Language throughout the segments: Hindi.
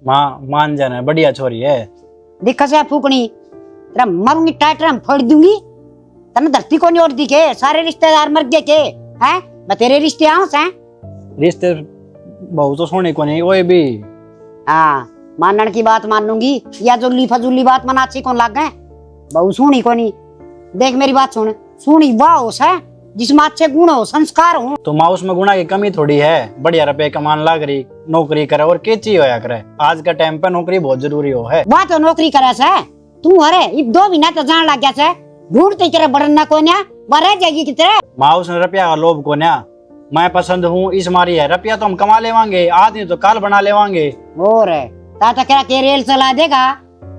माँ मान जाना, बढ़िया छोरी है। दिक्कत से फूकनी तेरा मरूंगी टाइटर हम फोड़ दूंगी। तने धरती को नहीं और दिखे, सारे रिश्तेदार मर गए के हैं। मैं तेरे रिश्ते आऊं से रिश्ते बहु तो सोने को नहीं कोई भी। हाँ मानने की बात मान लूंगी, या जो फजूली बात मना अच्छी कौन लाग गए। बहु सुनी को नहीं। देख मेरी बात सुन, सुनी वाह होश है जिसमें अच्छे गुण हो, संस्कार हो। तो माँ उसमें गुना की कमी थोड़ी है। बढ़िया रुपए कमान लाग रही, नौकरी करे और के चीज होया करे। आज का टाइम पे नौकरी बहुत जरूरी हो है। बात तो नौकरी करे से तू अरे इब 2 महीना तो जान लग गया से ढूंढते तेरे बढ़ना को ना मरे जाएगी कितने। माँ उसने रुपया का लोभ को ना, मैं पसंद हूँ इस मारी है। रुपया तो हम कमा लेवांगे, आज नहीं तो काल बना लेवांगे। और ताता क्या के रेल चला देगा।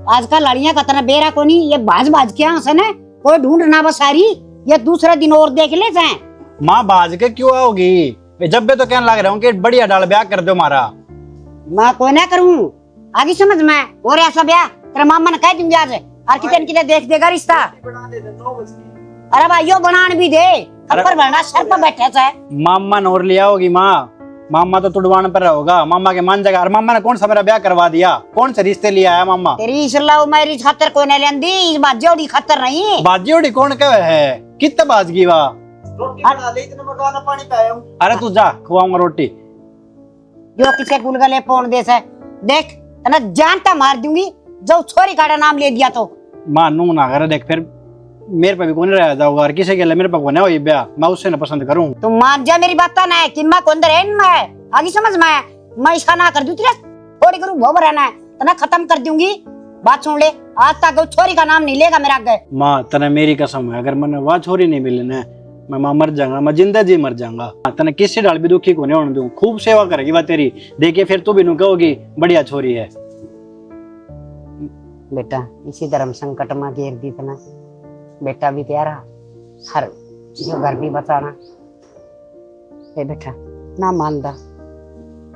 आजकल लड़ियां का तना बेरा को नहीं, ये भाज भाज के आंस ने कोई ढूंढना बसारी, ये दूसरा दिन और देख ले जाए। माँ बाज के क्यों आओगी? जब भी तो कहने लग रहा हूँ कि बढ़िया डाल ब्याह कर दो मारा। मैं कोई ना करूँ आगे समझ में, और ऐसा ब्याह तेरा मामा ने कह दूंगी आज, और कितने देख देगा रिश्ता। अरे भाई यो बनान भी दे, पर बना सर पर बैठे से। मामा ने और लिया होगी माँ, मामा तो तुड़वान पर होगा। मामा के मान जाएगा। और मामा ने कौन सा मेरा ब्याह करवा दिया? कौन से रिश्ते लिया है मामा? तेरी सलाह मेरी खातर कोई नहीं लेंदी, इस बात जोड़ी खातर नहीं। बाजी उड़ी कौन कहे है? कितना बाजगी वा? रोटी बना ली, इतना मकान पानी पाया हूं। अरे तू जा, खुआऊंगा रोटी। जो किसके गुलगले पौन दे से देख तना जानता मार दूंगी जो छोरी का नाम ले दिया तो। माँ नू ना करे, देख फिर मेरे पे भी कौन रह जाओगा और किसी के लिए मेरे पे कौन है वो ये ब्याह, मैं उससे ना पसंद करूँ। तू मान जा मेरी बात ना है कि मैं कौन दे मैं आगे समझ मैं इसका ना कर दूं तेरे थोड़ी करूं वो रहना है तना खत्म कर दूंगी। बात सुन ले, आज तक छोरी का नाम नहीं लेगा मेरा आगे। माँ तने मेरी कसम है, अगर मैंने वह छोरी नहीं मिली ना, मैं माँ मर जाऊंगा, मैं जिंदा जी मर जाऊंगा। तने किसी डाल भी दुखी को नहीं होने दूं। खूब सेवा करेगी वह तेरी, देखिए फिर तू भी नू कहोगी बढ़िया छोरी है। बेटा इसी धर्म संकट में घेर दी तना, बेटा भी प्यारा, हर जो घर भी बचाना। ए बेटा ना मानदा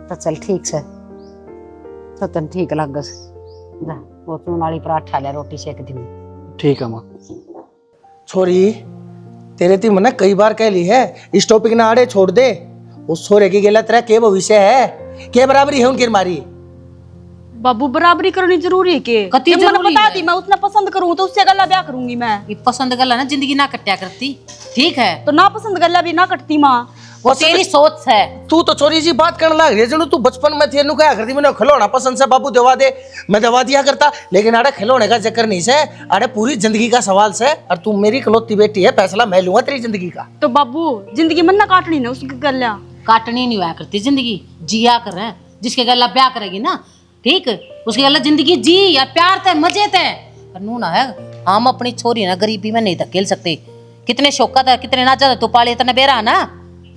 तो चल ठीक से, तो तन ठीक लग गस जा वो चून वाली पराठा ले रोटी सेक दी। ठीक है माँ। छोरी तेरे ती मने कई बार कह ली है इस टॉपिक ना आड़े छोड़ दे। उस छोरे की गेला तेरा के भविष्य है, के बराबरी है उनकी मारी। बाबू बराबरी करनी जरूरी है के कति मैंने जरूरी बता है। दी मैं उतना पसंद करूँ तो उससे गला ब्याह करूंगी मैं। ये पसंद गला ना जिंदगी ना कट्या करती, ठीक है? तो ना पसंद गला भी ना कटती माँ। वो तेरी सोच है। तू तो चोरी सी बात करने लग रही है, जनो तू बचपन में थी क्या करती, मैंने खिलौना पसंद से बाबू दवा दे, मैं दवा दिया करता। लेकिन अरे खिलौने का चक्कर नहीं से, अरे पूरी जिंदगी का सवाल से। और तू मेरी इकलौती बेटी है, फैसला मैं लूंगा तेरी जिंदगी का। तो बाबू जिंदगी मन ना काटनी ना उसकी गला। काटनी नहीं हुआ करती जिंदगी, जिया कर रहे हैं। जिसके गला ब्याह करेगी ना, ठीक, उसके गला जिंदगी जी या प्यार ते मजे ते। पर नू ना है, हम अपनी छोरी ना गरीबी में नहीं धकेल सकते। कितने शौका था, कितने नाचा था, तू पाले इतना बेरा ना।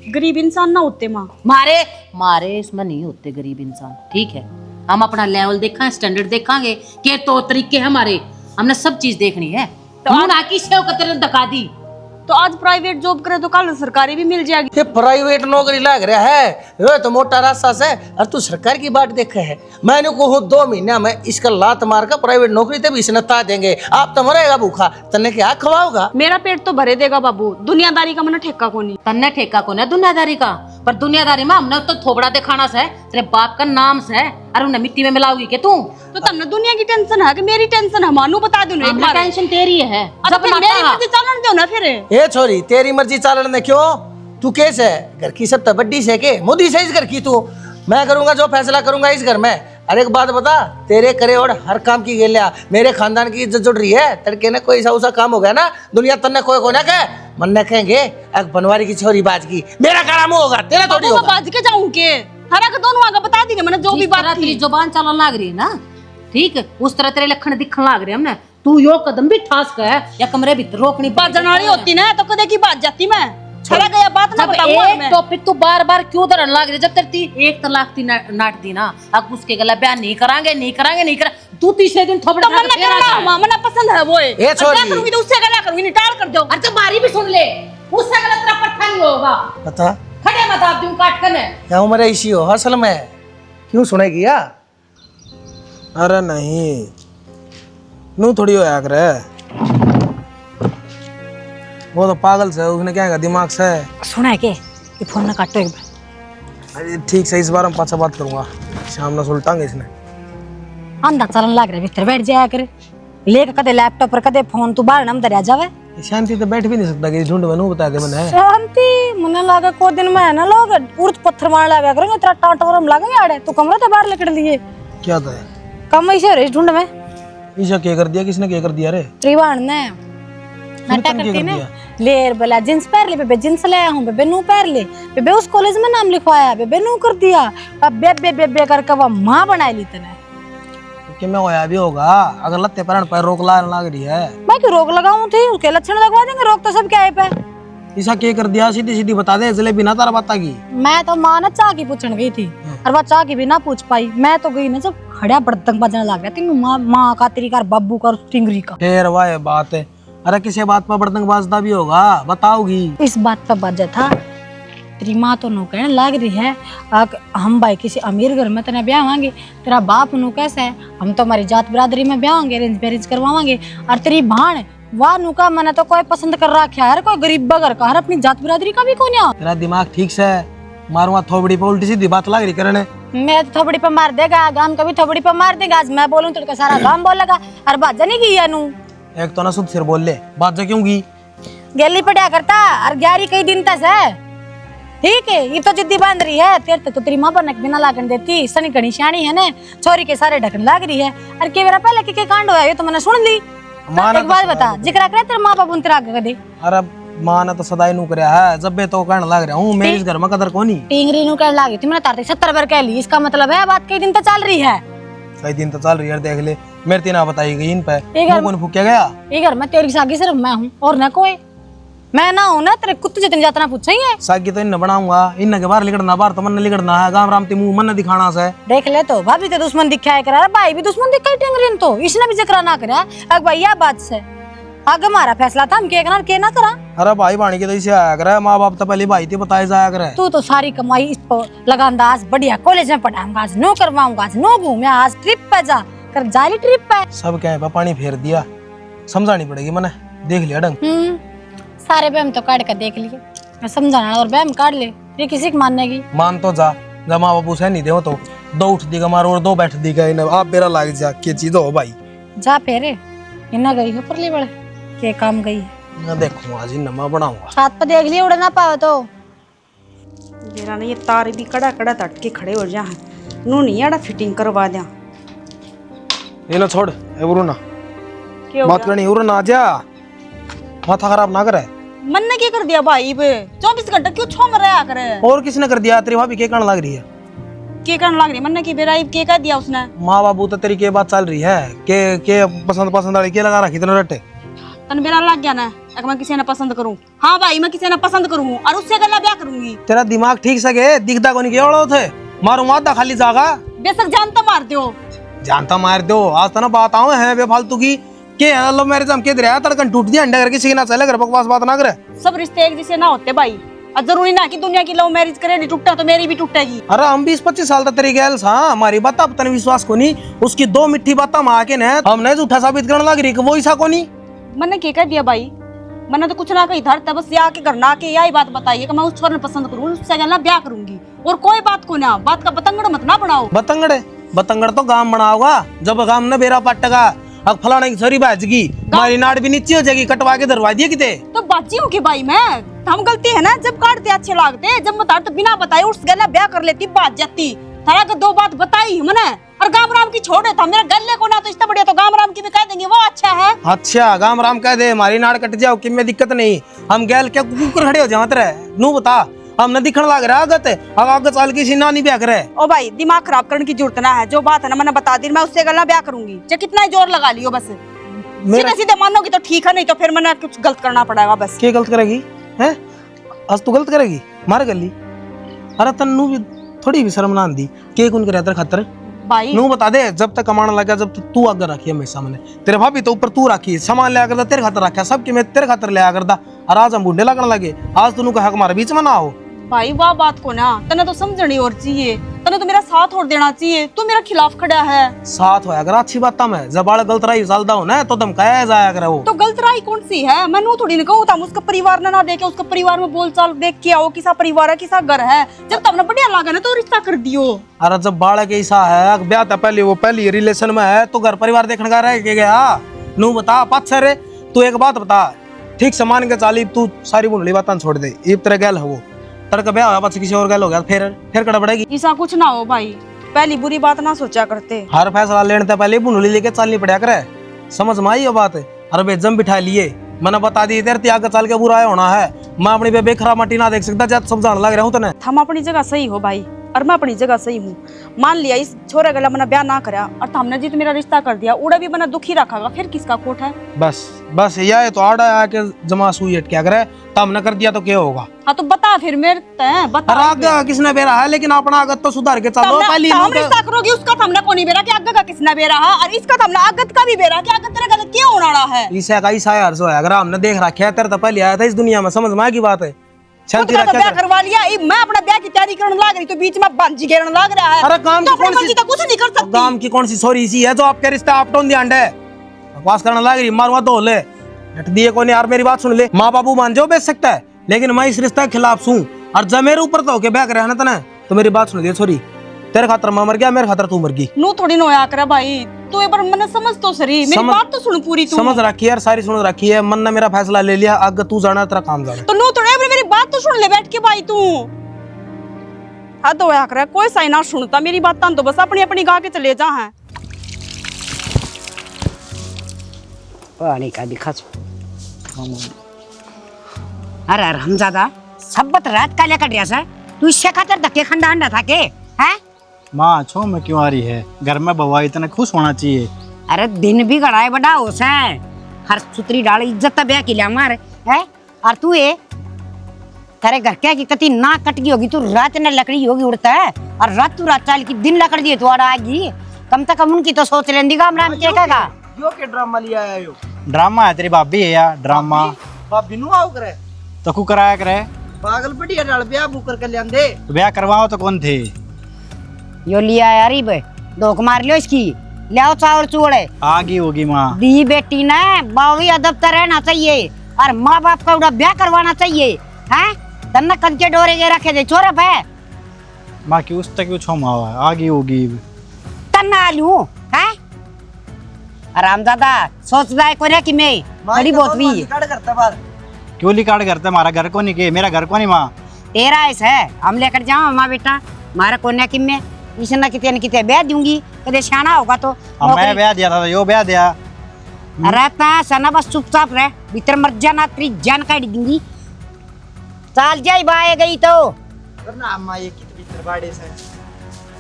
गरीब इंसान ना होते माँ। मारे मारे इसमें नहीं होते गरीब इंसान, ठीक है? हम अपना लेवल देखा, स्टैंडर्ड देखांगे के तो तरीके हमारे, हमने सब चीज देखनी है। तो ना की सेव कतरे धका दी। तो आज प्राइवेट जॉब करे तो कल सरकारी भी मिल जाएगी। ये प्राइवेट नौकरी लग रहा है, ये तो मोटा रास्ता से। और तू सरकार की बात देखे है, मैंने को 2 महीना में इसका लात मार कर प्राइवेट नौकरी तभी इसने ता देंगे। आप तो मरेगा भूखा, तन्ने क्या खवाओगा? मेरा पेट तो भरे देगा बाबू, दुनियादारी का मन ठेका को नहीं। तन्ने ठेका को ना दुनियादारी का, पर दुनियादारी में हमने तो थोबड़ा दिखाना से, तेरे बाप का नाम से, और उन्हें मिट्टी में मिलाओगी के तू? तो तन्ने दुनिया की टेंशन है कि मेरी टेंशन है? मानू बता दूं एक बार। टेंशन तेरी है। अब फिर मेरी मर्जी चलन दो ना फिर। ए छोरी तेरी मर्जी चालन ने क्यों? तू कैसे है घर की सब तो बड्डी से के मोदी से इस घर की तू। मैं करूंगा जो फैसला करूंगा इस घर में। अरे एक बात बता, तेरे करे और हर काम की गेलिया मेरे खानदान की इज्जत जुड़ रही है। तड़के ने कोई ऐसा काम हो गया ना, दुनिया तन्ने कोई ना कहे, मन ने कहेंगे एक बनवारी की छोरी बाज की। मेरा काम होगा, तेरा थोड़ी होगा। बाज के जाऊं के हरा के दोनों आगे बता दी मैंने जो भी बात थी। तेरी जुबान चलन लग रही है ना, ठीक, उस तरह तेरे लक्षण दिखने लग रहे हमने। तू यो कदम भी ठास के या कमरे भीतर रोकनी बाजन वाली होती ना तो कदे की बात जाती मैं। छड़ा गया बात ना बताऊं एक टॉपिक तू बार बार क्यों धरन लग रही? जब तेरी एक तलाक थी नाट दी ना, अब उसके गला ब्याह नहीं करांगे, नहीं करांगे, नहीं करा। तू तीसरे दिन थोबड़ा तो मन करना मामला पसंद है वो ए छोरी क्या करूंगी तो उससे गला करूंगी, निटाल कर दो। अरे तो बारी भी सुन ले, उससे गला तेरा पट्टा नहीं होगा। बता खड़े मत आप दूं काट कने। क्या उम्र है इसी हो असल में? क्यों सुनेगी या? अरे नहीं, नू थोड़ी होया करे, वो तो पागल से, उसने क्या कहा दिमाग से। सुना है के ये फोन ना काटो एक बार। अरे ठीक से, इस बार हम पाछा बात करूंगा, शाम में सुलटांगे इसने। अंधा चलन लग रहा है भीतर बैठ जाया कर लेके कदे लैपटॉप पर कदे फोन तू बाहर नम दरिया जावे शांति तो बैठ भी नहीं सकता कि ढूंढ बनू बता दे मने शांति मने लागे को दिन में ना लोग उर्द पत्थर मार लगा करेंगे तेरा टाटवरम लगेंगे आड़े तू कमरा ते बाहर लेकर लिए क्या था कम ऐसे रे ढूंढ में ईशा क्या कर दिया, किसने क्या कर दिया रे? त्रिवाण ने नाटक करती ना लेर बोला जींस पहन ले बेबे, जींस ले आया हूं बेबे, नू पहन ले बेबे, उस कॉलेज में नाम लिखवाया बेबे, नू कर दिया अब बेबे बेबे करके वो मां बना ली तने कि मैं होया भी होगा अगर लत्ते पैरण पर रोक लग रही है। मैं क्यों रोक लगाऊं थी, उसके लक्षण लगवा देंगे, रोक तो सब क्या है पे। ईशा क्या कर दिया सीधी सीधी बता दे, जलेबी ना तारा बात की। मैं तो मां ना चाह की पूछने गई थी और वो चाह की भी ना पूछ पाई, मैं तो गई ना जब खड़ा बर्तन बजने लग गया थी मां का तेरी का बाबू का टिंगरी का। फिर वाह बात है, अरे किसी बात पर बर्तन बाजता भी होगा बताओगी। इस बात पर बजा था तेरी माँ तो नो कहने लग रही है हम भाई किसी अमीर घर में तेरा ब्याह होंगे, तेरा बाप नु कैसा है, हम तो हमारी जात बिरादरी में ब्याह होंगे, अरेंज मैरिज करवाएंगे, और तेरी भाण वाह नु का मैंने तो कोई पसंद कर रखा है, कोई गरीब घर का है, अपनी जात बिरादरी का भी कौन है। तेरा दिमाग ठीक से मारूंगा थोबड़ी पे उल्टी सीधी बात लग रही करने। मैं तो थोबड़ी पे मार देगा, गांव का भी थोबड़ी पे मार देगा, आज मैं बोलूं तो सारा गांव बोलेगा, और बाजा नहीं की नु एक तो ना सुध सिर बोल ले, बाजा क्यों की गेली पड़ा करता और 11 कई दिन तक है, ठीक है ये तो जिद्दी बांध रही है, तेरे तो तेरी माँ बनक बिना लागन देती, सनी घनी श्याणी है ना, छोरी के सारे ढकन लाग रही है, और के मेरा पहले के कांड होया ये तो मैंने सुन ली। एक बात बता जिक्र करे तेरे माँ बाप उन तेरा आगे दे। अरे माँ ने तो सदाई नू करया है, जब बे तो कहने लग रहा हूँ मेरे इस घर में कदर कोनी। टिंगरी नु कहने लगी थी मैंने तारते 70 बार कह ली, इसका मतलब है बात कई दिन तक चल रही है। कई दिन तो चल रही है, देख ले मेरे तीन बताई गई इन पे कौन फूक गया। ये घर में तेरी सागी सिर्फ मैं हूँ और न कोई, मैं ना हूँ ना तेरे कुत्ते जितने जातना पूछेंगे। सागी तो इन बनाऊंगा, इन के बाहर लिखना, बाहर तो मन लिखना है, गांव राम मुंह मन दिखाना से। देख ले तो भाभी तो दुश्मन दिखाया करा, भाई भी दुश्मन दिखाई टिंगरी तो, इसने भी जिक्र ना करा अग भाई यह बात से आगे हमारा फैसला था हम के ना करा। अरे भाई बाणी के तो इसे आया करे, माँ बाप तो पहले भाई थी बताए जाया करे। तू तो सारी कमाई इस पर लगांदा, आज बढ़िया कॉलेज में पढ़ाऊंगा, आज नो करवाऊंगा, आज नो घूमे, आज ट्रिप पे जा कर जाली ट्रिप पे। सब क्या है पानी फेर दिया, समझानी पड़ेगी मैंने, देख लिया ढंग। सारे बहम तो काट कर देख लिए, मैं समझाना और बहम काट ले, ये किसी की मानने की। मान तो जा, जब माँ बापू से नहीं दे तो दो उठ दी मारो और दो बैठ दी गई, आप मेरा लाग जा के चीज हो भाई। जा फेरे इन्ना गई हो परली बड़े के काम गई है, मैं देखूंगा आज नमा बनाऊंगा। छत पे देख लिए उड़ ना पाओ तो मेरा ना ये तार भी कड़ा कड़ा तट के खड़े हो जा, नू नहीं आड़ा फिटिंग करवा दिया। ये ना छोड़ एवरू ना बात करनी, उर ना जा, माथा खराब ना करे। मन ने क्या कर दिया भाई बे, 24 घंटे क्यों छो में रहा करे। और किसने कर दिया, तेरी भाभी के कहने लग रही है, के करने लग रही मन ने की बेराई के कह दिया उसने। माँ बाबू तो तेरी के बात चल रही है के पसंद पसंद वाली के लगा रखी तेरे रट्टे। तन बेरा लग गया ना अगर मैं किसी ने पसंद करूं, हाँ भाई मैं किसी ने पसंद करूं और उससे गला ब्याह करूंगी। तेरा दिमाग ठीक से गे, दिखता को नहीं के थे मारू आधा खाली जागा, बेशक जानता मार दो, जानता मार दो। आज तो ना बात आऊं है बेफालतू की के लव मैरिज हम के दरिया तड़कन टूट दिया अंडा करके सीना चले घर बकवास बात ना करे। सब रिश्ते एक जैसे ना होते भाई, और जरूरी ना कि दुनिया की लव मैरिज करे नहीं टूटा तो मेरी भी टूटेगी। अरे हम 20-25 साल तक तेरी गैल सा, हमारी बात अब तने विश्वास को नहीं, उसकी दो मिट्टी बात हम आके ने हमने झूठा साबित करने लग रही कि वो ऐसा को नहीं। मैंने क्या कह दिया भाई, मैंने तो कुछ ना कही धरता, बस यहाँ के घर ना के यही बात बताइए कि मैं उस छोरे ने पसंद करूँ, उससे गला ब्याह करूंगी और कोई बात को ना, बात का बतंगड़ मत ना बनाओ। बतंगड़ तो गांव बनाओगा, जब गांव ने बेरा पटगा अब फलाने की छोरी बाजगी हमारी नाड़ भी नीचे हो जाएगी, कटवा के दरवा दिए किते तो बाजी हूँ कि भाई मैं हम गलती है ना, जब काटते अच्छे लागते, जब मैं तो बिना बताए उस गला ब्याह कर लेती, बात जाती थारा को दो बात बताई मैंने, और गाम राम की छोड़े था मेरे गले को ना, तो इससे बढ़िया तो गाम राम की भी कह देंगे वो अच्छा है। अच्छा गाम राम कह दे, हमारी नाड़ कट जाओ कि में दिक्कत नहीं, हम गैल क्या कुकर खड़े हो जाओ तेरे नू बता, हम न दिखण लग रहा आगत अब आगे चाल की सीना नहीं ब्याह करे। ओ भाई दिमाग खराब करने की जरूरत ना है, जो बात है ना मैंने बता दी, मैं उससे गला ब्याह करूंगी, चाहे कितना ही जोर लगा लियो, बस सीधे सीधे मानोगी तो ठीक है, नहीं तो फिर मैंने कुछ गलत करना पड़ेगा। बस क्या गलत करेगी हैं, आज तू गलत करेगी मार गली। अरे तन्नू भी थोड़ी भी शर्म ना आंदी के कौन करे तेरे खातर भाई, नू बता दे, जब तक कमाना लगा जब तक तू आगे रखी हमेशा मैंने, तेरे भाभी तो ऊपर तू रखी, सामान ले आकर तेरे खातर रखा, सबके मैं तेरे खातर ले आकर दा, और आज हम बूढ़े लगने लगे, आज तू कहा हमारे बीच में ना हो। भाई वाह बात को ना तने तो समझनी और चाहिए, तने तो मेरा साथ और देना चाहिए, तू मेरा खिलाफ खड़ा है। साथ होया करा अच्छी बात है, जब बाल गलत रही चलदा हो ना तो तुम कह जाया करे वो। तो गलत राय कौन सी है? मैं नू थोड़ी न कहूँ था उसका परिवार ना देखे, उसका परिवार में बोलचाल देख के आओ, किसा परिवार है किसा घर है। जब तब बढ़िया लगा ना तो रिश्ता कर दियो। अरे जब बाल के ऐसा है ब्याह था पहले, वो पहली रिलेशन में है तो घर परिवार देखने का रह के गया। नू बता पाछे रे, तू एक बात बता, ठीक से मान के चाली तू सारी बुनली बात छोड़ दे, ये तेरे गैल है वो, तड़का ब्याह होया पाछे किसी और गैल हो गया फिर कड़ा पड़ेगी। ऐसा कुछ ना हो भाई, पहली बुरी बात ना सोचा करते। हर फैसला लेने से पहले बुनली लेके चालनी पड़ा करे, समझ में आई ये बात? अरे बेजम बिठा लिए, मैंने बता दी तेरे आगे चल के बुरा होना है, मैं अपनी बेबे खराब मट्टी ना देख सकता, जब समझाने लग रहा हूँ तने। हम अपनी जगह सही हो भाई, और मैं अपनी जगह सही हूँ। मान लिया इस छोरे गला मैंने ब्याह ना करा और हमने जीत मेरा रिश्ता कर दिया, उड़ा भी मैंने दुखी रखागा, फिर किसका कोट है? बस यह तो आड़ा आके जमा सुई क्या करे, तब न कर दिया तो क्या होगा? हाँ तो बता फिर मेरे बता। आगे किसने बेरा है, लेकिन अपना आगत तो सुधार के चलो। पहले हम रिश्ता करोगी उसका हमने को नहीं बेरा कि आगे का किसने बेरा है, और इसका हमने आगत का भी बेरा कि आगत तेरा गलत क्यों होना रहा है? इसे का ईसा यार सो है, अगर हमने देख रखा है तेरे तो पहले आया था इस दुनिया में, समझ में आ की बात है। खुद का तो ब्याह करवा लिया, मैं अपना ब्याह की तैयारी करने लग रही तो बीच में बांझी घेरने लग रहा है। अरे काम तो की कौन सी तो कुछ नहीं कर सकती। काम की कौन सी सॉरी इसी है जो आपके रिश्ते आपटोन दी अंडे बकवास करने लग रही, मारूंगा तो ले नट दिए कोई नहीं। यार मेरी बात सुन ले, माँ बाबू मान जाओ बेच सकता है, लेकिन मैं इस रिश्ते के खिलाफ हूँ, और जब मेरे ऊपर तो होके ब्याह करे ना तना, तो मेरी बात सुन दे सॉरी, तेरे खातर मैं मर गया, मेरे खातर तू मर गई। नू थोड़ी नोया करे भाई, तू एक बार मैंने समझ तो सही, मेरी बात तो सुन पूरी तू। समझ रखी है यार, सारी सुन रखी है, मन ने मेरा फैसला ले लिया, आगे तू जाना तेरा काम जाना। तो नू थोड़ी मेरी बात तो सुन ले बैठ के भाई तू। हद होया करे, कोई सही ना सुनता मेरी बात, तो बस अपनी अपनी गा के चले जा है। पानी का दिखा अरे हमजादा सबत रात का लेकर ड्रेस है, तू इससे खातर धक्के खंडा अंडा था के हैं? माँ छो में क्यों आ रही है? घर में बवा इतना खुश होना चाहिए। अरे दिन भी गड़ाए बड़ा होश है, हर सुतरी डाल इज्जत ब्याह की लिया मार है। और तू ये तेरे घर क्या की कति ना कट गई होगी, तू रात ने लकड़ी होगी उड़ता है, और रात तू रात चाल की दिन लकड़ दिए तो आएगी, कम से कम उनकी तो सोच लेंदी गाम राम के कहेगा। यो के ड्रामा लिया है यो? ड्रामा है तेरी भाभी है यार, ड्रामा भाभी नु आओ करे तो कु कराया करे, पागल बढ़िया डाल ब्याह बुकर कर लियांदे। तो ब्याह करवाओ तो कौन थे? यो लिया यार बे, धोख मार लियो इसकी, ले आओ चावल चूड़े आगी होगी माँ। दी बेटी ने बावी अदब तो रहना चाहिए, और माँ बाप का उड़ा ब्याह करवाना चाहिए हैं? तन्ना कल के डोरे के रखे दे छोरा पे माँ की उस तक क्यों छोमा हुआ है? आगी होगी तन्ना लूं हैं? आराम दादा सोच रहा है कोने कि मैं बड़ी बहुत भी करता बार क्यों लिकाड़ करते? हमारा घर को नहीं के, मेरा घर को नहीं माँ। तेरा ऐसा है, हम लेकर जाओ माँ बेटा मारा कोने कि मैं इसे ना कितने न कितने ब्याह दूंगी, कदे शाना होगा तो अब मैं ब्याह दिया था तो यो ब्याह दिया। रहता सना बस चुपचाप रह, भीतर मर जाना, तेरी जान काट दूंगी। चाल जाई बाए गई तो वरना अम्मा ये कितनी तरबाड़े से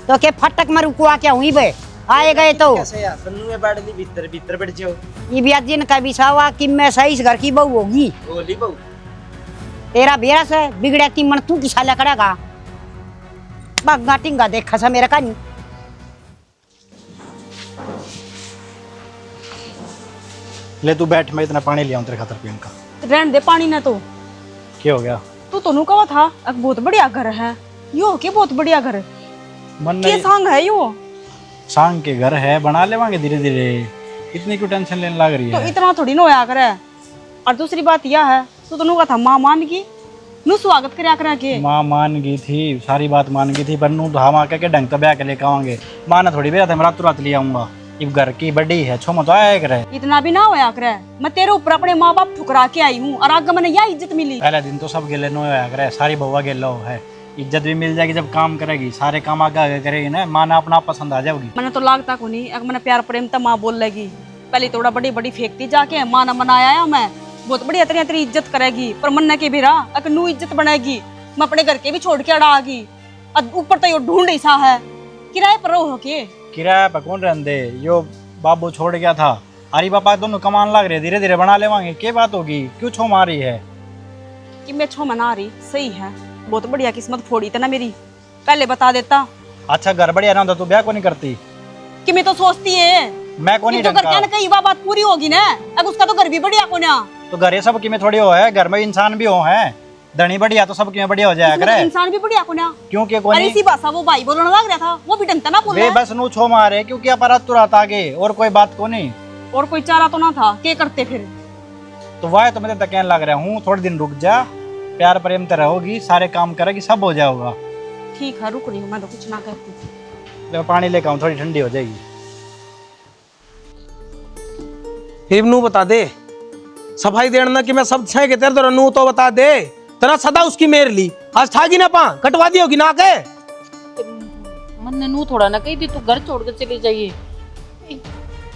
तो के फटक मरू कुआ क्या हुई बे आए गए तो कैसे यार सन्नू में बैठ ली भीतर भीतर बैठ जाओ। ये भी जिन का बिछावा कि मैं सही इस घर की बहू होगी, बोली बहू तेरा बेरा से बिगड़े ती मन तू किसा करेगा, बग्गा टिंगा देखा सा मेरा कानी। ले तू बैठ, मैं इतना पानी लिया तेरे खातर पीने का। रहने दे पानी ना, तो क्या हो गया? तू तो कहा था एक बहुत बढ़िया घर है, यो के बहुत बढ़िया घर मन के सांग है यो, सांग के घर है, बना लेवांगे धीरे धीरे, इतनी क्यों टेंशन लेने लग रही तो है? इतना थोड़ी नोया करे। और दूसरी बात यह है, तू तो कहा था माँ मान गई, नू स्वागत करा के। माँ मान गई थी, सारी बात मान गई थी, पर नू तो हम आके ढंग तो ब्याह के लेके आवांगे। माँ ने थोड़ी बेरा था, मैं रात रात ले आऊंगा, इब घर की बड़ी है, छो मत आया करे। इतना भी ना होया करे, मैं तेरे ऊपर अपने माँ बाप ठुकरा के आई हूँ, और आगे मैंने यह इज्जत मिली। पहले दिन तो सब गेले नो होया करे, सारी बउआ गेलो है, इज्जत भी मिल जाएगी जब काम करेगी, सारे काम आगे आगे करेगी ना, माँ ने अपना पसंद आ जाएगी। मैंने तो लागता को नहीं, मैंने प्यार प्रेम तो माँ बोल लेगी, पहले थोड़ा बड़ी बड़ी फेंकती जाके, माँ ने मनाया मैं बहुत बढ़िया तेरी इज्जत करेगी, पर मन के भी रहा अगर नू इज्जत बनाएगी, मैं अपने घर के भी छोड़ के अड़ा आ गई, ऊपर तो यो ढूंढ ऐसा है किराए पर रहो के। किराया पर कौन रहने दे, यो बाबू छोड़ गया था, अरे पापा दोनों कमान लग रहे, धीरे धीरे बना लेवांगे, क्या बात होगी, क्यों छो मारी है? कि मैं छो मना रही, सही है, बहुत बढ़िया किस्मत फोड़ी था ना मेरी, पहले बता देता। अच्छा घर बढ़िया ना होता तो ब्याह को नहीं करती? कि मैं तो सोचती है मैं को नहीं तो घर क्या कई बात पूरी होगी ना, अब उसका तो घर भी बढ़िया को ना, तो घर ये सब की में थोड़ी हो है, घर में इंसान भी हो है, धनी बढ़िया तो सबके में बढ़िया हो जाया इसमें करे। तो इंसान भी बढ़िया को ना। क्योंकि अरे कोई इसी भाषा वो भाई बोलने लग रहा था, वो भी ढंग से ना बोल वे रहा है। बस नू छो मारे क्योंकि अपराध तुरंत आगे और कोई बात को नहीं। और कोई चारा तो ना था, क्या करते फिर? तो वह तो मैं तो कहने लग रहा हूँ थोड़े दिन रुक जा, प्यार प्रेम तो रहोगी, सारे काम करेगी, सब हो जाएगा। ठीक है रुक रही हूँ, मैं तो कुछ ना करती। तो पानी लेकर आऊँ, थोड़ी ठंडी हो जाएगी। फिर नू बता दे सफाई देना कि मैं सब छह के तेरे नू तो बता दे तना सदा उसकी मेर ली आज ठागी ना पा कटवा दी होगी ना के मन ने नू थोड़ा ना कही थी तू घर छोड़ कर चली जाइए।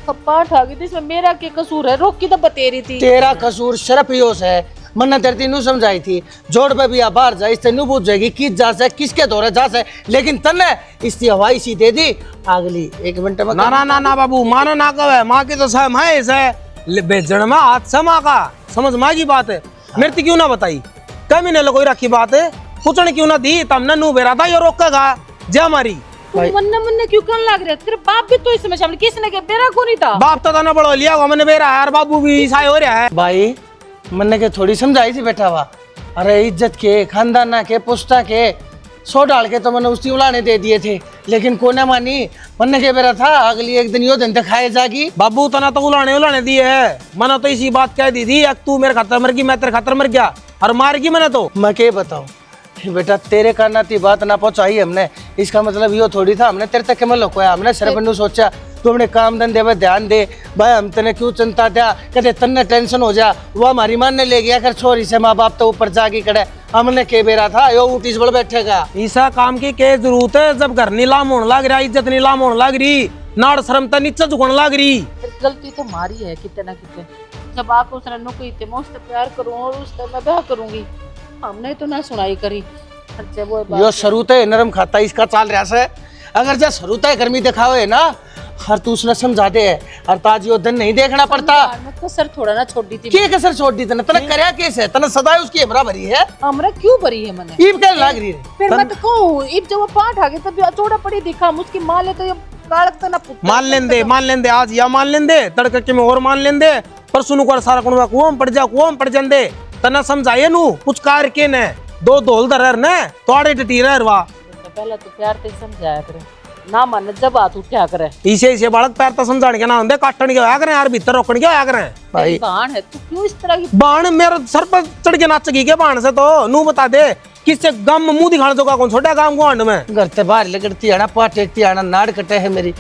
पाठ आ गई थी, इसमें मेरा क्या कसूर है? रोक की तो बतेरी थी। तेरा कसूर शर्फ योस है। मन्ना तेरती नू समझाई थी जोड़ पे भी बाहर जा, इससे नू पूछ जाएगी किस जा से किसके दौरे जा से, लेकिन तन्ने इसकी हवाई सी दे दी अगली 1 मिनट में। ना ना ना ना बाबू माना ना कवे माँ की तो सहम है इसे बेचण में हाथ समा का समझ माँ की बात है। मेरे तो क्यों ना बताई कभी महीने कोई रखी बात है पूछने क्यों ना दी तमने नू बेरा था ये रोकेगा जा हमारी मन्ने क्यों कहने लग रहे? तेरे बाप भी तो इसमें शामिल, किसने के बेरा को नहीं था? बाप तो ना बड़ो लिया मैंने बेरा है और बाबू भी ईसाई हो रहा है। भाई मन्ने के थोड़ी समझाई थी बेटा हुआ, अरे इज्जत के खानदाना के पुश्ता के 100 डाल के तो मैंने उसकी उलाने दे दिए थे, लेकिन कोने मानी। मन्ने के बेरा था अगली एक दिन यो दिन तक खाए जागी। बाबू तना तो उलाने दिए है मैंने तो इसी बात कह दी थी तू मेरे खातर मर गई मैं तेरे खातर मर गया और मार गई मैंने तो। मैं क्या बताऊं बेटा, तेरे कान ती बात ना पहुंचाई हमने, इसका मतलब यो थोड़ी था हमने तेरे तक मतलब कोया हमने सिर्फ नू सोचा तू अपने काम धंधे पे ध्यान दे भाई, हम तने क्यों चिंता दिया कहते तन्ने टेंशन हो जा वो हमारी मान ने ले गया कर छोरी से माँ बाप तो ऊपर जागी खड़े हमने के बेरा था यो ऊटीस बड़ बैठेगा। ऐसा काम की क्या जरूरत है जब घर नीलाम होने लग रहा इज्जत नीलाम होने लग रही नाड़ शर्मता नीचे झुकने लग रही। गलती तो मारी है कितने ना कितने, जब आप उस रन्नू को इतने मैं उससे प्यार करूँ और उससे मैं ब्याह करूंगी, हमने तो ना सुनाई करी। यो शरूत है नरम खाता इसका चाल रहा से, अगर जा शरूत है गर्मी दिखावे ना हर तू उसने समझा दे है हर ताज यो दिन नहीं देखना पड़ता। कसर थोड़ा ना छोड़ दी थी। क्या कसर छोड़ दी तने तने करया कैसे तने सदा उसकी हमरा भरी है हमरा क्यों भरी है मने ईब क्या लाग रही है फिर मैं तो कहूँ इब जब वो पाठ आ गए तब चौड़ा पड़ी दिखा मुझकी माँ ले तो ये कालक तो ना मान लेंदे आज या मान लेंदे तड़के के में और मान लेंदे परसों नु कर सारा कुनवा कुओं पड़ जंदे तना समझाए नु कुछ कार के ने दो धोल दरर ने तोड़े टटी रहवा पहले तो प्यार से समझाया करे ना मन जब हाथ उठा करे इसे बालक पैर तो समझाने के ना होंदे काटने के होया करे यार भीतर रोकने के होया करे भाई। बाण है तू क्यों इस तरह की बाण मेरे सर पर चढ़ के नाचगी के बाण से तो नू बता दे किससे गम मुंह दिखाने जोगा कौन छोटा काम को हंड में घर ते बाहर लगड़ती आना पाट टेकती आना नाड़ कटे है मेरी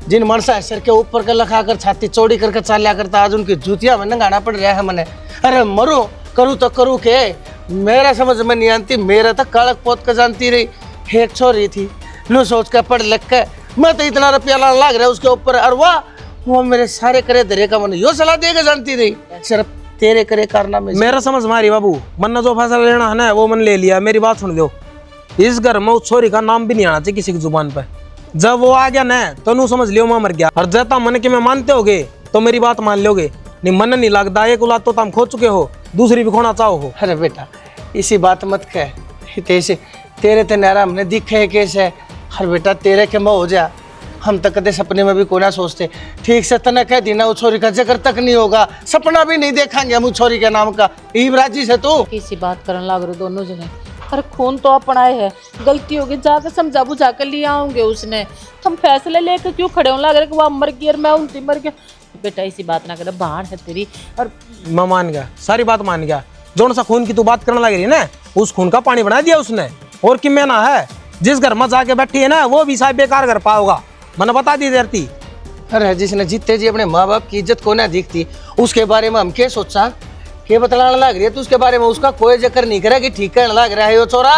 जिन मनसा सर के ऊपर कर लखा कर छाती चौड़ी करके चाल्या करता आज उनकी जूतियां में नंगाना पड़ रहा है मने। अरे मरू करूँ तो करूँ के मेरा समझ में नहीं आती, मेरा तो कालक पोत के जानती रही एक छोरी थी लो सोच के पढ़ लिख के मैं तो इतना रुपया लाने लग रहा उसके ऊपर और वो मेरे सारे करे धरे का मन यो सलाह देकर जानती रही सिर्फ तेरे करे कारनामे से। मेरा समझ मारी बाबू मन ने जो फैसला लेना है ना वो मन ले लिया। मेरी बात सुन दो इस घर में उस छोरी का नाम भी नहीं आना चाहिए किसी की जुबान पे। जब वो आ गया ना तो नू समझ लियो मैं मर गया और जब मन के में मानते होगे तो मेरी बात मान लोगे नहीं मन नहीं लगता एक औलाद तो तुम खो चुके हो दूसरी भी खोना चाहो हो। अरे बेटा इसी बात मत कह तेरे तेरे ते नारा हमने दिखे कैसे हर बेटा तेरे के मैं हो जा हम तक कदे सपने में भी को ना सोचते ठीक से तना कह दी ना उस छोरी का जिक्र तक नहीं होगा सपना भी नहीं देखेंगे हम उस छोरी के नाम का ईब राजी से तू किसी बात करने लग रहे दोनों जने। अरे खून तो अपना है, गलती होगी जाकर समझा बुझा कर लिया होंगे उसने, हम फैसले लेकर क्यों खड़े होने लग रहे कि वह मर गई और मैं उनकी मर गया। बेटा ऐसी बात ना करे बाहर है तेरी और मैं मान गया सारी बात मान गया। जोन सा खून की तू बात करने लग रही है ना उस खून का पानी बना दिया उसने और कि मैं ना है जिस घर में जाके बैठी है ना वो भी शायद बेकार घर पाओगा मैंने बता दी देती। अरे जिसने जीते जी अपने माँ बाप की इज्जत को ना दिखती उसके बारे में हम क्या सोचा क्या बतलाने लग रही है तू उसके बारे में उसका कोई जिक्र नहीं करे कि ठीक करने लग रहा है वो छोरा।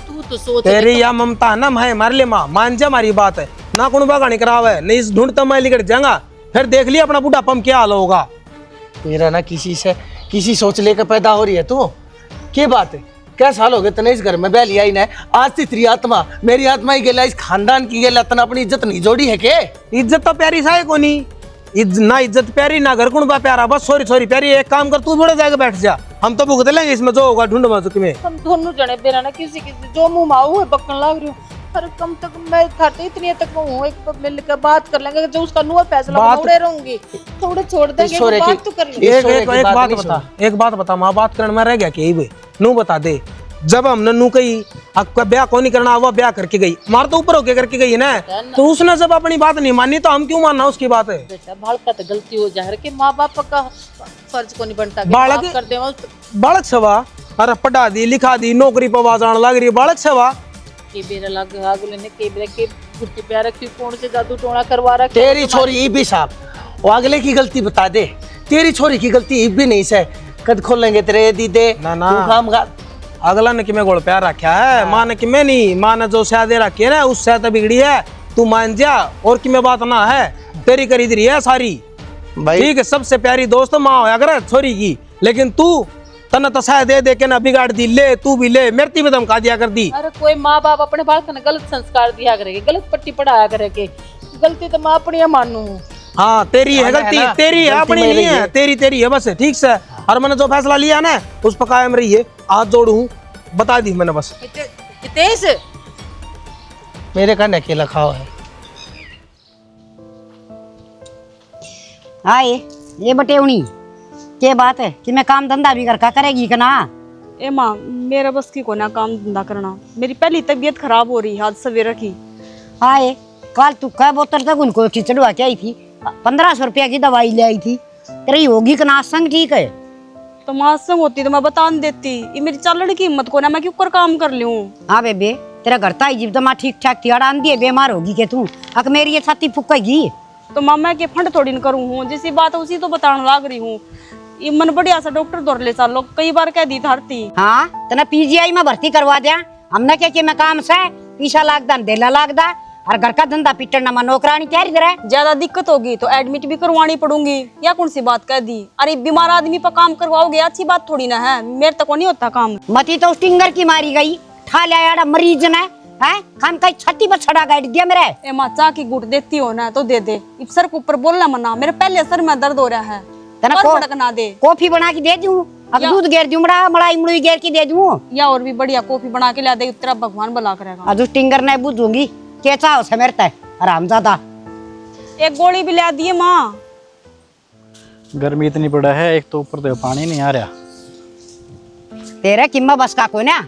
तू तो सोच तेरी या ममता ना मैं मार ले माँ मान जा हमारी बात है ना कौन बागानी करावे नहीं इस ढूंढता मैं लिकट जाऊंगा फिर देख लिया अपना बुढ़ापा में क्या हाल होगा। मेरा ना किसी सोच लेकर पैदा हो रही है तू क्या बात है क्या साल हो गए तने इस घर में बैल लिया ही ना आज तेरी आत्मा मेरी आत्मा ही गेला इस खानदान की गेला तना अपनी इज्जत नहीं जोड़ी है के इज्जत तो प्यारी सा है कोनी ना इज्जत प्यारी ना घर कुण बा प्यारा बस सॉरी प्यारी एक काम कर तू थोड़े जाके बैठ जा हम तो भुगत लेंगे इसमें जो होगा ढूंढ मजुक में हम दोनों जने बेरा ना किसी जो मुंह माऊ है बकन लग रहे हो पर कम तक मैं खाते इतनी तक हूँ, एक मिल कर बात कर लेंगे, जो उसका नुआ फैसला बात- उड़े रहूंगी, थोड़े छोड़ देंगे, छोरे बात की- तो कर लेंगे। एक छोरे एक की एक बात बात नहीं बता, एक बात बता, माँ बात करने में रह गया कि भाई नू बता दे, जब हमने नू कही आपका ब्याह कौन नहीं करना, वो ब्याह करके गई, मार तो ऊपर होके करके गई ना, तो उसने जब अपनी बात नहीं मानी तो हम क्यों मानना उसकी बात है? बेटा बालका तो गलती हो जा के माँ बाप का फर्ज को नहीं बनता कि बालक- माफ कर दे बालक सेवा, अरे पढ़ा दी लिखा दी, नौकरी पर आवाज आने लग रही है, बालक सेवा। के बेरा लग आगुले ने के बेरा के गुट्टी प्यार रखी, कौन से जादू टोना करवा रखा तेरी छोरी ये भी साहब, वो अगले की गलती बता दे, तेरी छोरी की गलती ये भी नहीं से, कद खोलेंगे तेरे दीदे ना, ना। तू काम का अगला ने कि मैं गोल प्यार रखा है, माँ ने कि मैं नहीं, माँ ने जो शादी रखी है ना उस शादी बिगड़ी है, तू मान जा, और कि मैं बात ना है, तेरी खरीद रही है सारी, भाई ठीक है, सबसे प्यारी दोस्त माँ होया करे छोरी की, लेकिन तू तने तो शायद दे दे के ना बिगाड़ दी, ले तू भी ले, मेरी भी धमका दिया कर दी। अरे कोई माँ बाप अपने बालक ने गलत संस्कार दिया करेगी, गलत पट्टी पढ़ाया करेगी, गलती तो मैं अपनी मानू। हाँ तेरी है है गलती, ना? तेरी है, गलती अपनी मेरी नहीं है, है। तेरी है बस, ठीक से, और मैंने जो फैसला लिया ना उस पर कायम रही है, हाथ जोड़ू बता दी मैंने बस। हितेश मेरे कहने अकेला खाओ है। आए ये बटेवनी के बात है कि मैं काम धंधा भी करका करेगी कि ना? ए माँ, मेरा बस की को ना काम धंधा करना, मेरी पहली तबीयत खराब हो रही है आज सवेरे की। आए कल तू कह बोतल तक उनको खिचड़वा के आई थी, 1500 रुपया की दवाई ले आई थी, तेरी होगी कि ना संग ठीक है? तो माँ संग होती तो मैं बता नहीं देती, ये मेरी चालने की हिम्मत को ना, मैं क्यों कर काम कर लूँ। हाँ बेबे तेरा घर ताई जीव तो ठीक ठाक थी, अड़ान दिए बीमार होगी के तू, अक मेरी ये छाती फुकेगी। तो माँ मैं के फंड थोड़ी न करूँ हूँ, जैसी बात है उसी तो बताने लाग रही हूँ। ये मन बढ़िया सा डॉक्टर दौड़ ले चलो, कई बार कह दी धरती। हाँ तना पीजीआई में भर्ती करवा दिया, हमने क्या कि मैं काम से पीछा लागदा देला लागदा, और घर का धंधा पिटना में नौकरानी तैयारी करे। ज्यादा दिक्कत होगी तो एडमिट भी करवानी पड़ूंगी, या कौन सी बात कह दी। अरे बीमार आदमी पर काम करवाओगे अच्छी बात थोड़ी ना है, मेरे तक नहीं होता काम। मती तो स्टिंगर की मारी गई, ठा लिया यार मरीज ने, है काम कहीं छाती पर छड़ा गाड़ दिया मेरे। ए माँ चाह की गुट देती हो ना तो दे दे, इस सर के ऊपर बोलना मना, मेरे पहले सर में दर्द हो रहा है, तना और को भड़क ना दे। कॉफी बना के दे दूं, अब दूध गेर दूं, बड़ा मलाई मुड़ी गेर के दे दूं, या और भी बढ़िया कॉफी बना के ला दे, तेरा भगवान भला करेगा। आज स्टिंगर ने बुझूंगी के चाहो से मेरे तय आरामजादा। एक गोली भी ला दिए माँ। गर्मी इतनी पड़ा है, एक तो ऊपर तो पानी नहीं आ रहा। तेरे किम्मा बस का कोई ना,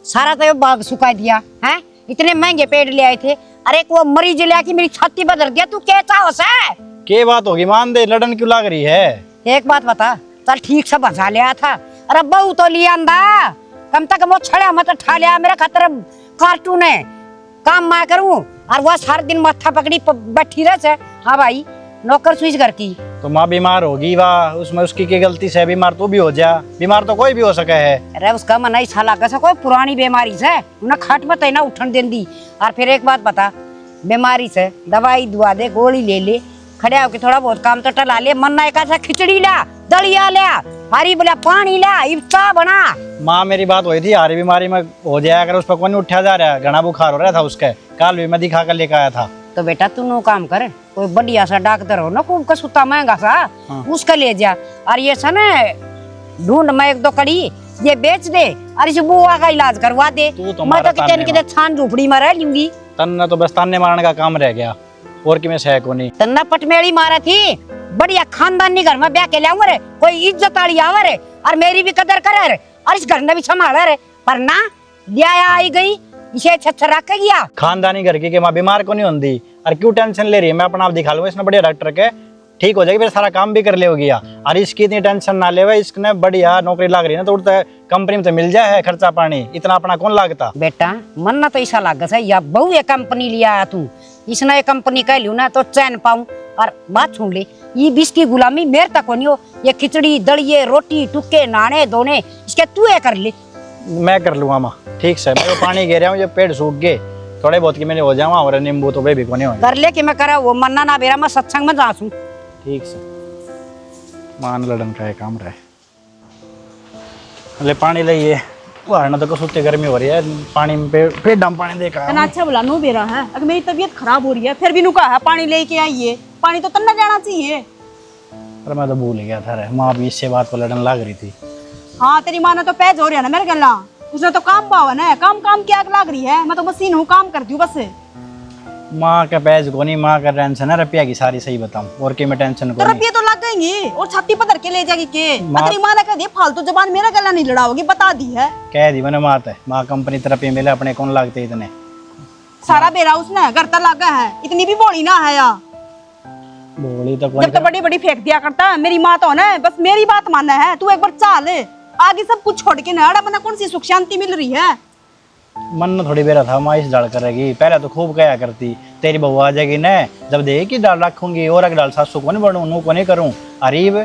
सारा तो ये बाग सुखा दिया है, इतने महंगे पेड़ ले आए थे, अरे वो मरीज ले आके मेरी छाती बदल दिया, तू क्या चाहो से? के बात होगी, मान दे, लड़न क्यों लाग रही है? एक बात बता, चल ठीक से बचा लिया था, अरे बहू तो लिया अंदा, कम तक वो छड़िया मत ठा लिया, मेरा खतर कार्टून है, काम मैं करूं और वह सारा दिन माथा पकड़ी बैठी रहे से। हाँ भाई नौकर स्विच घर की। तो माँ बीमार होगी, वाह उसमें उसकी की गलती से बीमार तू भी हो जा, बीमार तो कोई भी हो सके है। अरे उसका मन ही साला कैसा कोई पुरानी बीमारी से उन्हें खाट मत है ना उठन देन दी। और फिर एक बात बता, बीमारी से दवाई दुआ दे, गोली ले ले, खड़े होके थोड़ा बहुत काम तो टला ले, मन ना एक खिचड़ी ला, दलिया लिया, हरी बोला पानी ला, इफ्ता बना। माँ मेरी बात हुई थी, हारी बीमारी में हो जाया अगर उस पर कौन उठा जा रहा है, घना बुखार हो रहा था उसके, कल भी मैं दिखा कर लेकर आया था। तो बेटा तू नो काम कर, कोई बढ़िया सा डॉक्टर हो ना, खूब का सुता महंगा सा, उसका ले जा, और ये सा ना ढूंढ में एक दो कड़ी ये बेच दे, और इस बुआ का इलाज करवा दे। तू तो मैं मारा तो कितने कितने छान झोपड़ी में रह लूंगी। तन्ना तो बस ताने मारने का काम रह गया, और कि मैं सह को नहीं। तन्ना पटमेड़ी मारा थी, बढ़िया खानदानी घर में ब्याह के लिया रे, कोई इज्जत वाली आवा रे, और मेरी भी कदर करे रे, और इस घर ने भी संभाला रे, पर ना लिया आई गई, इसे छच्छर रख के गया। खानदानी घर की के माँ बीमार को नहीं होती, और क्यों टेंशन ले रही है? मैं अपना आप दिखा लूंगा, इसने बढ़िया डॉक्टर के, ठीक हो जाएगी, फिर सारा काम भी कर ले होगी। और इसकी इतनी टेंशन ना ले, इसने बढ़िया नौकरी लाग रही है ना, तो उड़ता कंपनी में तो मिल जाए खर्चा पानी, इतना अपना कौन लागता। बेटा मन ना तो ऐसा लाग सा, या बहु ये कंपनी लिया तू, इसने ये कंपनी कह लियो ना तो चैन पाऊं। और बात सुन ले, ये बीस की गुलामी मेरे तक नहीं हो, ये खिचड़ी दड़िए रोटी टुक्के नाने धोने इसके तू ये कर ले। मैं कर लूंगा माँ, ठीक से, मैं पानी गिर रहा हूँ, ये पेड़ सूख गए थोड़े बहुत की मैंने हो जाऊँ, और नींबू तो वे भी कोने हो। कर ले कि मैं करा वो मन्ना ना बेरा मैं सत्संग में जासूं। ठीक से मान लड़न का काम रहे। ले पानी लाइए, वरना तो कसुत्ते गर्मी हो रही है, पानी में पेट डम पानी देखा। तना अच्छा भला नो बेरा है, अगर मेरी तबीयत खराब हो रही है फिर भी नुका है पानी लेके आइए, पानी तो तन्ना जाना चाहिए। अरे मैं तो भूल गया था रे, माँ भी इससे बात को लड़न लग रही थी। हाँ तेरी माँ ने तो पैज हो रहा है ना मेरे गला, उसने तो काम पावन है, काम काम की आग लाग रही है। मैं तो मशीन हूँ, काम करती हूँ बस। माँ का पैज को नहीं, माँ का टेंशन है रुपया की सारी, सही बताऊं, और की मैं टेंशन को तो नहीं। रुपये तो लग गएंगे और छाती पर धर के ले जाएगी के। माँ- तेरी माँ ने कह दिया फालतू जबान मेरा गला नहीं लड़ाओगी, बता दी है। कह दी मैंने मात है, माँ कंपनी तरफ ही मिले, अपने कौन लागते इतने। सारा बेरा उसने घर तक लगा है, इतनी भी बोली ना है यार। बोली तो जब तो बड़ी बड़ी फेंक दिया करता है। मेरी माँ तो ना बस मेरी बात मानना है। तू एक बार चाल आगे सब कुछ छोड़ के ना, अपना कौन सी सुख शांति मिल रही है। मन में थोड़ी बेरा था माँ इस डाल करेगी, पहले तो खूब कहा करती तेरी बहू आ जाएगी न, जब देगी डाल रखूंगी और अगर डाल सासू को नहीं बढ़ू नू को नहीं करूँ। अरीब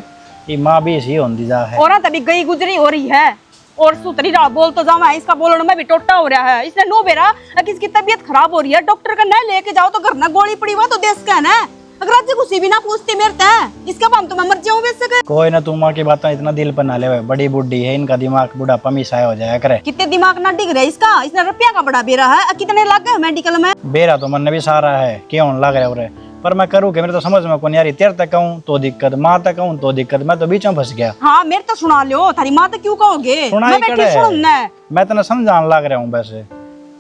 ये माँ भी इसी होती जा है। और तभी गई गुजरी हो रही है और सुतरी रहा बोल तो जाओ। इसका बोलने में भी टोटा हो रहा है। इसने नो बेरा किसकी तबीयत खराब हो रही है, डॉक्टर का न लेके जाओ तो घर ना गोली पड़ी हुआ तो देश का ना। अगर आज कुछ भी ना पूछते मेरे ते इसका हम तो मैं मर जाऊं वैसे के। कोई ना, तू माँ की बात इतना दिल पर ना ले, बड़ी बुढ़ी है, इनका दिमाग बुढ़ापा में साया हो जाया करे। कितने दिमाग ना डिग रहा है इसका। इसने रुपया का बड़ा बेरा है, कितने लग गए मेडिकल में। बेरा तो मन भी सारा है, क्यों लग रहा है, पर मैं करूँ कि मेरे तो समझ में कौन यार, तेरे तक कहूँ तो दिक्कत, माँ तक कहूँ तो दिक्कत, मैं तो बीच में फंस गया। हाँ मेरे तो सुना लो, थारी माँ तो क्यों कहोगे, सुनाई मैं बैठी करे। सुनना। मैं तो समझाने लग रहा हूँ वैसे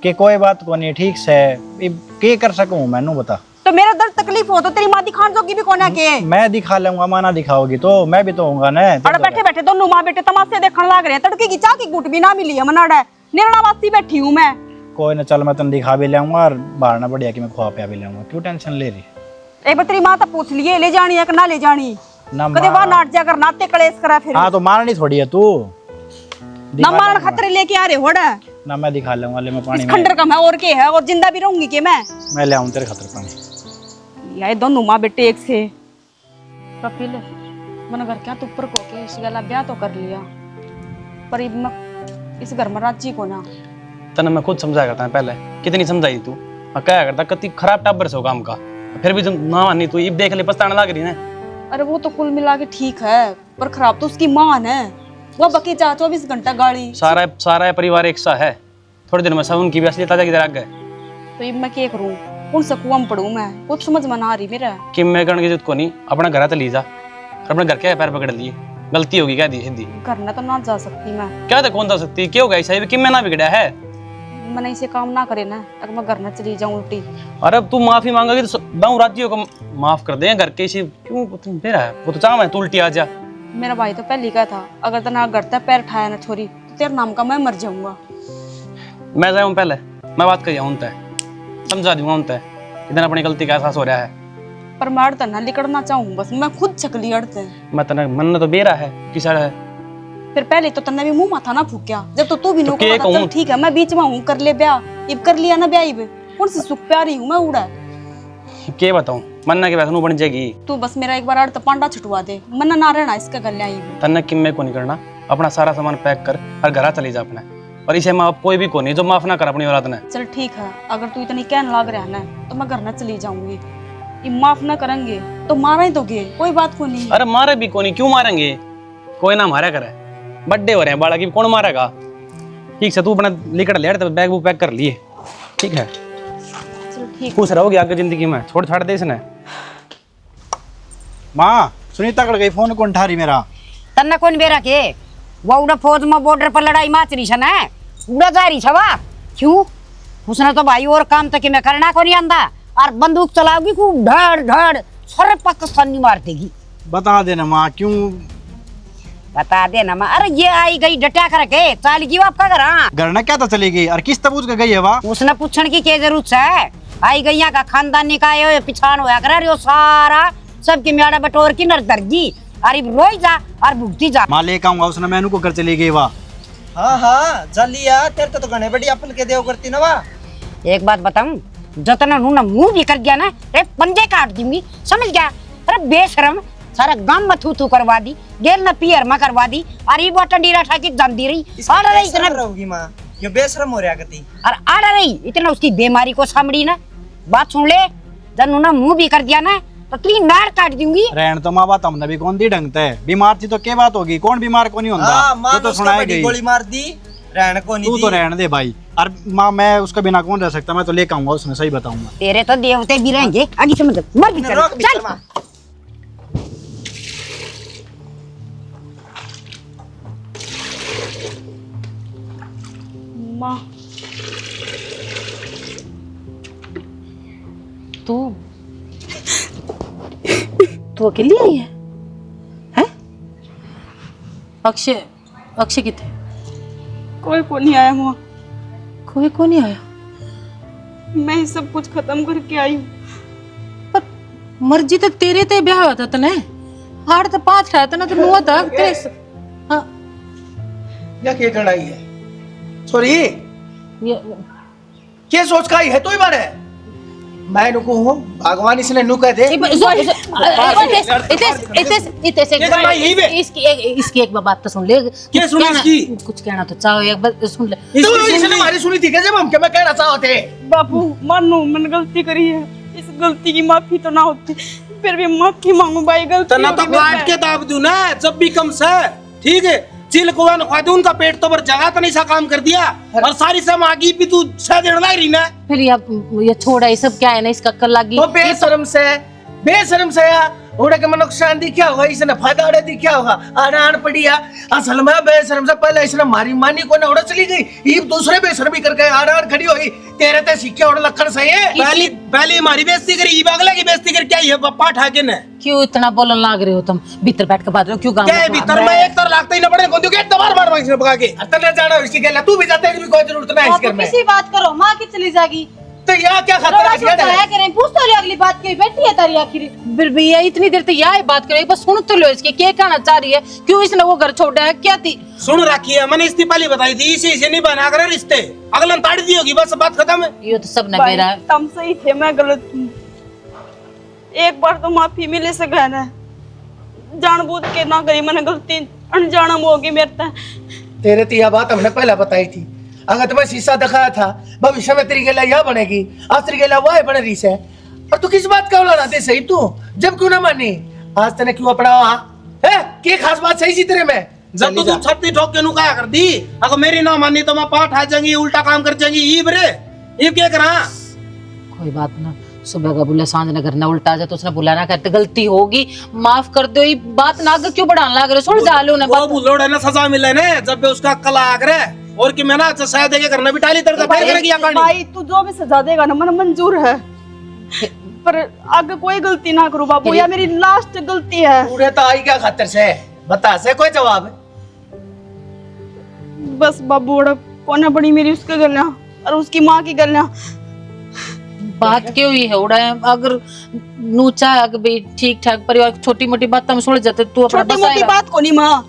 कि कोई बात को नहीं, ठीक से क्या कर सकूँ मैनू बता। तो मेरा दर्द तकलीफ हो तो तेरी माँ दिखान जोगी भी कोना के। मैं दिखा लूंगा, माँ ना दिखाओगी तो मैं भी तो होऊंगा ना। अरे बैठे बैठे दोनों माँ बेटे तमाशे देखने लग रहे हैं। तड़के की चाह की गुट भी ना मिली है मनाड़ा, निर्णावासी बैठी हूँ मैं। कोई ना, चल मैं तुम दिखा भी लाऊंगा और बाहर ना बढ़िया कि मैं खुआ पिया भी लाऊंगा, क्यों टेंशन ले रही। एक बार तेरी माँ तो पूछ लिए ले जानी है कि ना ले जानी। ना कदे वहां नाट जाकर नाते कलेश करा फिर। हाँ तो मारनी थोड़ी है तू, ना मारन खतरे लेके आ रहे होड़ा। ना मैं दिखा लूंगा, ले मैं पानी इस खंडर का मैं और के है और जिंदा भी रहूंगी के मैं ले आऊं तेरे खातिर पानी। यार दोनों माँ बेटे एक से। कपिल मैंने घर क्या तू ऊपर को के इस गला ब्याह तो कर लिया, पर इस घर में राजी को ना। तने मैं खुद समझाया करता है, पहले कितनी समझाई तू, मैं क्या करता कितनी खराब टाबर से हो काम का, फिर भी तुम ना मानी तू, इब देख ले पछताने लग रही है। अरे वो तो कुल मिला के ठीक है, पर खराब तो उसकी माँ है। वो बकी 24 घंटा गाड़ी। सारा परिवार एक सा है, थोड़ी देर में सब उनकी भी असलियत आ जाएगी तेरे आगे। तो ये मैं क्या करूं, कौन सा कुआं में पढ़ूं मैं, कुछ समझ में ना आ रही मेरा। कि मैं करने की जरूरत को नहीं, अपना घर तो ली जा, और अपने घर के पैर पकड़ लिए, गलती होगी कह दी हिंदी। घर ना तो ना जा सकती मैं। क्या था कौन जा सकती, क्यों गई सही कि मैं ना बिगड़ा है। मैंने इसे काम ना करे ना, अगर मैं घर ना चली जाऊं उल्टी। अरे तू माफी मांगेगी तो दाऊ राज्यों को माफ कर दे, घर के इसी क्यों तुम दे रहा है, वो तो चाह है तू उल्टी आ जा। मेरा भाई तो पहले का था, अगर तो ना घर तक पैर उठाया ना छोरी तो तेरे नाम का मैं मर जाऊंगा। मैं जाऊँ पहले, मैं बात करिए उनसे, समझा दूंगा उनसे इधर अपनी गलती का एहसास हो रहा है। पर मैं अड़ता ना लिकड़ना चाहूँ, बस मैं खुद छकली अड़ते। मैं तने मन ने तो बेरा है किसा है, फिर पहले तो तन्ने भी मुंह माथा ना फूक्या, जब तो तू भी नो के को चल कहूं? ठीक है मैं बीच में हूँ, कर ले ब्याह। इब कर लिया ना ब्याह, इब कौन सी सुख प्यारी हूँ मैं उड़ा। के बताऊं मन्ना के वैसे बन जाएगी। तू बस मेरा एक बार अर्थ पांडा छुटवा दे, मन्ना ना रहना इसका गले आई। तन्ने किम्मे को नहीं करना, अपना सारा सामान पैक कर और घर चली जा अपने, और इसे माँ कोई भी को नहीं जो माफ ना कर अपनी औलाद ने। चल ठीक है, अगर तू इतनी कहने लग रहा है ना तो मैं घर ना चली जाऊंगी। ये माफ ना करेंगे तो मारा ही दोगे, कोई बात को नहीं। अरे मारे भी को नहीं, क्यों मारेंगे, कोई ना मारा करे, बड्डे हो रहे हैं बालक की, कौन मारेगा। ठीक से तू अपना लेकर ले, बैग वो पैक कर लिए, ठीक है। चल ठीक। खुश रहोगे आगे जिंदगी में, छोड़ छाड़ दे इसने। माँ सुनीता कड़ गई, फोन कौन ठारी मेरा। तन्ना कौन बेरा के वो उड़ा फौज में बॉर्डर पर लड़ाई माच रही है ना, उड़ा जा रही छवा। क्यों उसने तो भाई और काम तक मैं करना को नहीं आंदा, और बंदूक चलाओगी खूब ढड़ ढड़ सारे पाकिस्तानी मार देगी। बता देना माँ, क्यों बता देना माँ। अरे ये आई गई डटा करके चाल की आपका घर घर ना क्या तो चलेगी, और किस तबूज गई है वाह। उसने पूछने की क्या जरूरत है, आई गई यहाँ का खानदान निकाय पिछान होया कर सारा सबकी म्याड़ा बटोर की नर दर्जी, अरे रोई जा और भुगती जा। माँ लेके आऊंगा, उसने मैनू को घर चली गई वाह। हाँ हाँ चलिया, तेरे तो घने बड़ी अपन के देव करती ना वाह। एक बात बताऊं, जतना नूना मुंह भी कर गया ना रे पंजे काट दूंगी, समझ गया। अरे बेशरम सारा गांव में थू करवा दी, गेल ना पियर में करवा दी, और ये बोतल डीरा ठाकी जानती रही आड़ रही इतना रहोगी माँ, ये बेशरम हो रहा गति। और आड़ रही इतना उसकी बीमारी को सामड़ी ना। बात सुन ले, जब नूना मुंह भी कर दिया ना तो तेरी नाड़ काट दूंगी। रहन तो माँ बात हमने भी कौन दी ढंगते है, बीमार थी तो क्या बात होगी, कौन बीमार को नहीं होता, तो सुनाई गई। गोली मार दी, रहन को नहीं तू तो रहने दे भाई। और माँ मैं उसका बिना कौन रह सकता, मैं तो लेकर आऊंगा, उसने सही बताऊंगा। तेरे तो देवते भी रहेंगे आगे से मतलब मर भी चल चल। माँ तू अकेली आई है? हैं? अक्षय अक्षय कितने? कोई को नहीं आया माँ, कोई को नहीं आया। मैं ही सब कुछ खत्म करके आई हूँ। पर मर्जी तो तेरे ते ब्याह हुआ था तने, 8 से 5 था तना तो 9 तक तेरे। हाँ या क्या करना ही है? सॉरी, ये क्या सोच का ही है? तो ही बारे मैं नुकू हूँ, भगवान इसने नु कह दे। इसकी एक बात तो सुन ले। क्या सुनी इसकी? कुछ कहना तो चाहो, एक बार सुन ले। तो इसने हमारी सुनी थी क्या जब हम क्या मैं कहना चाहते? बापू मानो मैंने गलती करी है, इस गलती की माफी तो ना होती, फिर भी माफी मांगू भाई, गलती तना हो तो गई मेरे काट से। के दाब दूं ना, जब भी कम से ठीक है। चिल कुआन खादू उनका पेट तो पर जगह तो नहीं सा काम कर दिया, और सारी सब आगी भी तू सह देना ही रही ना। फिर ये छोड़ा, ये सब क्या है ना, इसका कल लागी। वो बेशरम से या उड़े के नुकसान दी क्या होगा, इसने फायदा उड़े दी क्या होगा? आरान पड़िया असल में बेशरम से पहले इसने मारी मानी को ना उड़ा चली गई, ये दूसरे बेशरमी करके आरान खड़ी हुई। तेरे ते सिक्के उड़ लखन सही है। पहली हमारी बेइज्जती करी, अगला की बेइज्जती कर क्या ये बप्पा ठाके ने। क्यों इतना बोलन लाग रहे हो तुम? भीतर बैठ के बात रहे हो, क्यों गाँव क्या है भीतर में एक तर लागता ही ना पड़े, कौन क्यों एक दबार मार इसने भगा के। अतने जाना इसकी गला, तू भी जाते भी कोई जरूरत नहीं इसके में। किसी बात करो, माँ की चली जाएगी। तो यहाँ क्या खतरा है? करें पूछ तो लियो, अगली बात की बैठी है तारी आखिर। फिर भैया इतनी देर तक यही बात करो, एक बार सुन तो लो इसके क्या कहना चाह रही है, क्यों इसने वो घर छोड़ा है, क्या थी? सुन रखी है मैंने, इसकी पहले बताई थी, इसे नहीं बना कर रिश्ते, अगला ताड़ी दी होगी, बस बात खत्म है। ये तो सब न भाई, मेरा है। तुम सही थे, मैं गलत हूँ। एक बार तो माफी मिले से कहना है, जानबूझ के ना करी मैंने गलती, अनजाना होगी मेरे से। तेरे तो यह बात हमने पहले बताई थी, अगर तुम्हें शीशा दिखाया था भविष्य में तेरी गला यह बनेगी, आज तेरी गला वह बन रही है। और तू किस बात का औलाद दे सही तू, जब क्यों ना मानी? आज तने क्यों अपनावा है? क्या खास बात सही सी तेरे में? जब तो तू छत्ती ठोक के नुकाया कर दी, अगर मेरी ना मानी तो मैं पाठ आ जाएंगी, उल्टा काम कर जाएंगी। ईब रे ईब क्या करा? कोई बात ना, सुबह का बोला सांझ न करना, उल्टा आ जाए तो उसने बुलाना करते, गलती होगी माफ कर दो। ये बात ना आगे क्यों बढ़ाने लग रहे हो? छोड़ जालो ना। वो बुलोड़ है ना, सजा मिले ने जब भी उसका कला आग रहे, और कि मैं ना सजा देके करना भी टाली तरह फिर करेगी या कहानी। भाई तू जो भी सजा देगा ना मन मंजूर है, पर आगे कोई गलती ना करो बाबू, या मेरी लास्ट गलती है। पूरे तो आई क्या खातर से बता से कोई जवाब? बस बाबू बड़ा कोने बड़ी मेरी उसके गलियां और उसकी माँ की गलियां। बात क्यों ही है उड़ा है? अगर नूचा अगर भी ठीक ठाक परिवार, छोटी मोटी बात हम सुन जाते, तू अपना छोटी मोटी बात को नहीं माँ,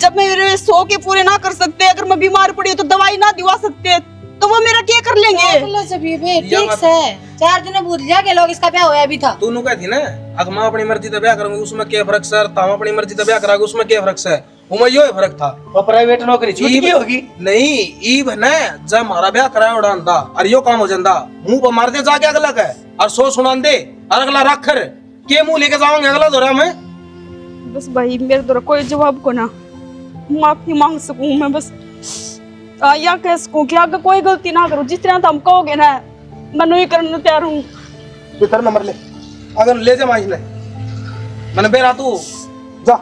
जब मैं मेरे 100 के पूरे ना कर सकते, अगर मैं बीमार पड़ी तो दवाई ना दिवा सकते, तो वो मेरा क्या कर लेंगे? जब ये भी ठीक से 4 दिन भूल जा के लोग इसका ब्याह होया भी था। तू नु कहती ना, अगर मैं अपनी मर्जी से ब्याह करूंगी उसमें क्या फर्क सर, ताम अपनी मर्जी से ब्याह करांगे उसमें क्या फर्क है? उमें यो फर्क था। वो प्राइवेट नौकरी छूटी होगी नहीं, ईब है ना, जब हमारा ब्याह कराया उड़ान था और यो काम हो जाता, मुंह पर मार दे जाके अगला है और 100 सुना दे और अगला रखर के मुंह लेके जाऊंगे अगला दौरा में। बस भाई मेरे द्वारा कोई जवाब को ना, माफी मांग सकूं मैं बस, या कह सकूं कि अगर कोई गलती ना करूं, जिस तरह तुम कहोगे ना मैं नहीं करने तैयार हूँ। नंबर ले, अगर ले जा माइज ने मैंने बेरा तू जा।